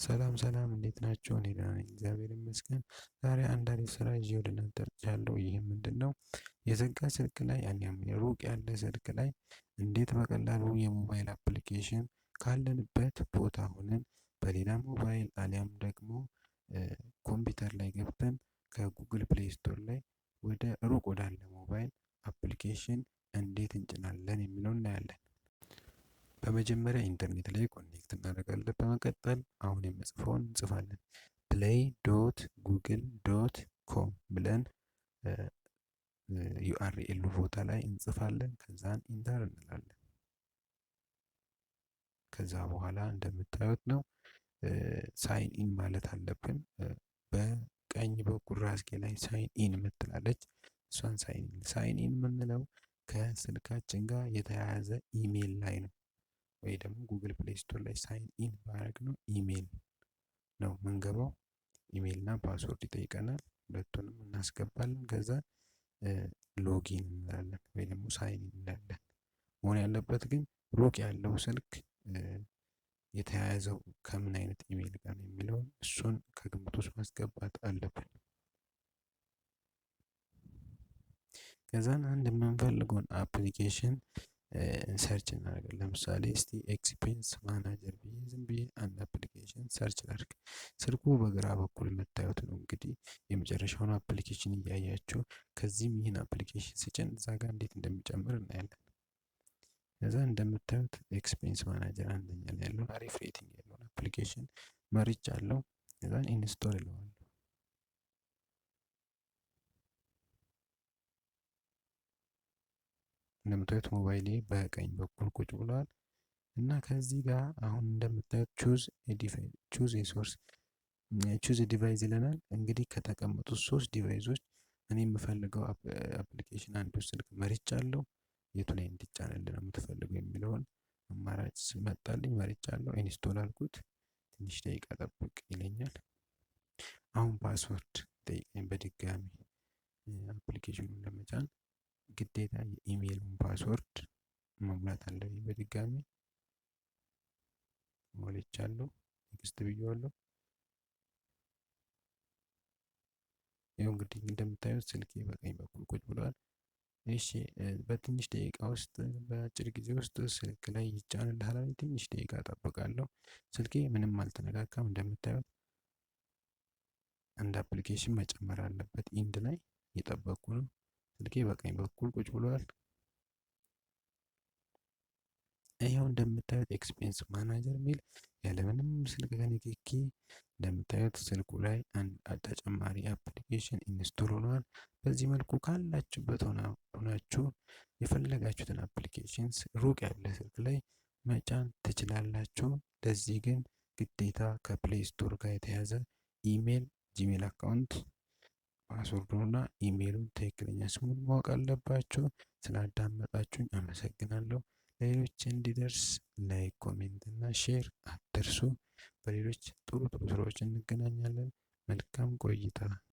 ሰላም ሰላም እንዴት ናችሁ? እኔ ደህና ነኝ እግዚአብሔር ይመስገን። ዛሬ አንድ አሪፍ ስራ ይዤ ወደ እናንተ መጥቻለሁ። ይህም ምንድነው? የዘጋ ስልክ ላይ አሊያም ሩቅ ያለ ስልክ ላይ እንዴት በቀላሉ የሞባይል አፕሊኬሽን ካለንበት ቦታ ሆነን በሌላ ሞባይል አሊያም ደግሞ ኮምፒውተር ላይ ገብተን ከጉግል ፕሌይ ስቶር ላይ ወደ ሩቅ ወዳለ ሞባይል አፕሊኬሽን እንዴት እንጭናለን የሚለውን እናያለን። በመጀመሪያ ኢንተርኔት ላይ ኮኔክት እናደርጋለን። በመቀጠል አሁን የምጽፈውን እንጽፋለን play.google.com ብለን ዩአርኤል ቦታ ላይ እንጽፋለን። ከዛን ኢንተር እንላለን። ከዛ በኋላ እንደምታዩት ነው ሳይን ኢን ማለት አለብን። በቀኝ በኩል ራስጌ ላይ ሳይን ኢን የምትላለች እሷን ሳይን ኢን የምንለው ከስልካችን ጋር የተያያዘ ኢሜል ላይ ነው። ወይ ደግሞ ጉግል ፕሌይ ስቶር ላይ ሳይን ኢን ማድረግ ነው። ኢሜል ነው የምንገባው። ኢሜል እና ፓስወርድ ይጠይቀናል። ሁለቱንም እናስገባለን። ከዛ ሎጊን እንላለን ወይ ደግሞ ሳይን ኢን እንላለን። መሆን ያለበት ግን ሩቅ ያለው ስልክ የተያያዘው ከምን አይነት ኢሜል ጋር ነው የሚለውን እሱን ከግምት ውስጥ ማስገባት አለብን። ከዛን አንድ የምንፈልገውን አፕሊኬሽን ሰርች እናደርጋለን። ለምሳሌ እስቲ ኤክስፔንስ ማናጀር ብዬ ዝም ብዬ አንድ አፕሊኬሽን ሰርች ላድርግ። ስልኩ በግራ በኩል የምታዩት ነው። እንግዲህ የመጨረሻውን አፕሊኬሽን እያያችሁ ከዚህም ይህን አፕሊኬሽን ስጭን እዛ ጋር እንዴት እንደሚጨምር እናያለን። ከዛ እንደምታዩት ኤክስፔንስ ማናጀር አንደኛ ላይ ያለውን አሪፍ ሬቲንግ ያለውን አፕሊኬሽን መርጫለሁ። ከዛን ኢንስቶል እለዋለሁ። እንደምታዩት ሞባይሌ በቀኝ በኩል ቁጭ ብሏል እና ከዚህ ጋር አሁን እንደምታዩት ቹዝ ዲቫይስ ይለናል። እንግዲህ ከተቀመጡት 3 ዲቫይሶች እኔ የምፈልገው አፕሊኬሽን አንዱ ስልክ መርጫለሁ። የቱ ላይ እንዲጫንልኝ ነው የምትፈልገው የሚለውን አማራጭ መጣልኝ። መርጫለሁ። ኢንስቶል አልኩት። ትንሽ ደቂቃ ጠብቅ ይለኛል። አሁን ፓስወርድ ጠይቀኝ በድጋሚ አፕሊኬሽኑን ለመጫን ግዴታ የኢሜይሉን ፓስወርድ መሙላት አለብኝ። በድጋሚ ሞልቻለሁ። ኔክስት ብዬዋለሁ። ይኸው እንግዲህ እንደምታዩት ስልኬ በቀኝ በኩል ቁጭ ብሏል። እሺ በትንሽ ደቂቃ ውስጥ በአጭር ጊዜ ውስጥ ስልክ ላይ ይጫንልሃል። ትንሽ ደቂቃ እጠብቃለሁ። ስልኬ ምንም አልተነካካም። እንደምታዩት አንድ አፕሊኬሽን መጨመር አለበት። ኢንድ ላይ እየጠበቅኩ ነው። ስልኬ በቀኝ በኩል ቁጭ ብሏል። ይሄው እንደምታዩት ኤክስፔንስ ማናጀር ሚል ያለምንም ስልክ ከንክኪ እንደምታዩት ስልኩ ላይ አንድ ተጨማሪ አፕሊኬሽን ኢንስቶል ሆኗል። በዚህ መልኩ ካላችሁበት ሆናችሁ የፈለጋችሁትን አፕሊኬሽንስ ሩቅ ያለ ስልክ ላይ መጫን ትችላላችሁ። ለዚህ ግን ግዴታ ከፕሌይ ስቶር ጋር የተያዘ ኢሜል፣ ጂሜል አካውንት፣ ፓስወርዱና ኢሜሉን ትክክለኛ ስሙን ማወቅ አለባችሁ። ስላዳመጣችሁኝ አመሰግናለሁ። ለሌሎች እንዲደርስ ላይክ፣ ኮሜንት እና ሼር አትርሱ። በሌሎች ጥሩ ስራዎች እንገናኛለን። መልካም ቆይታ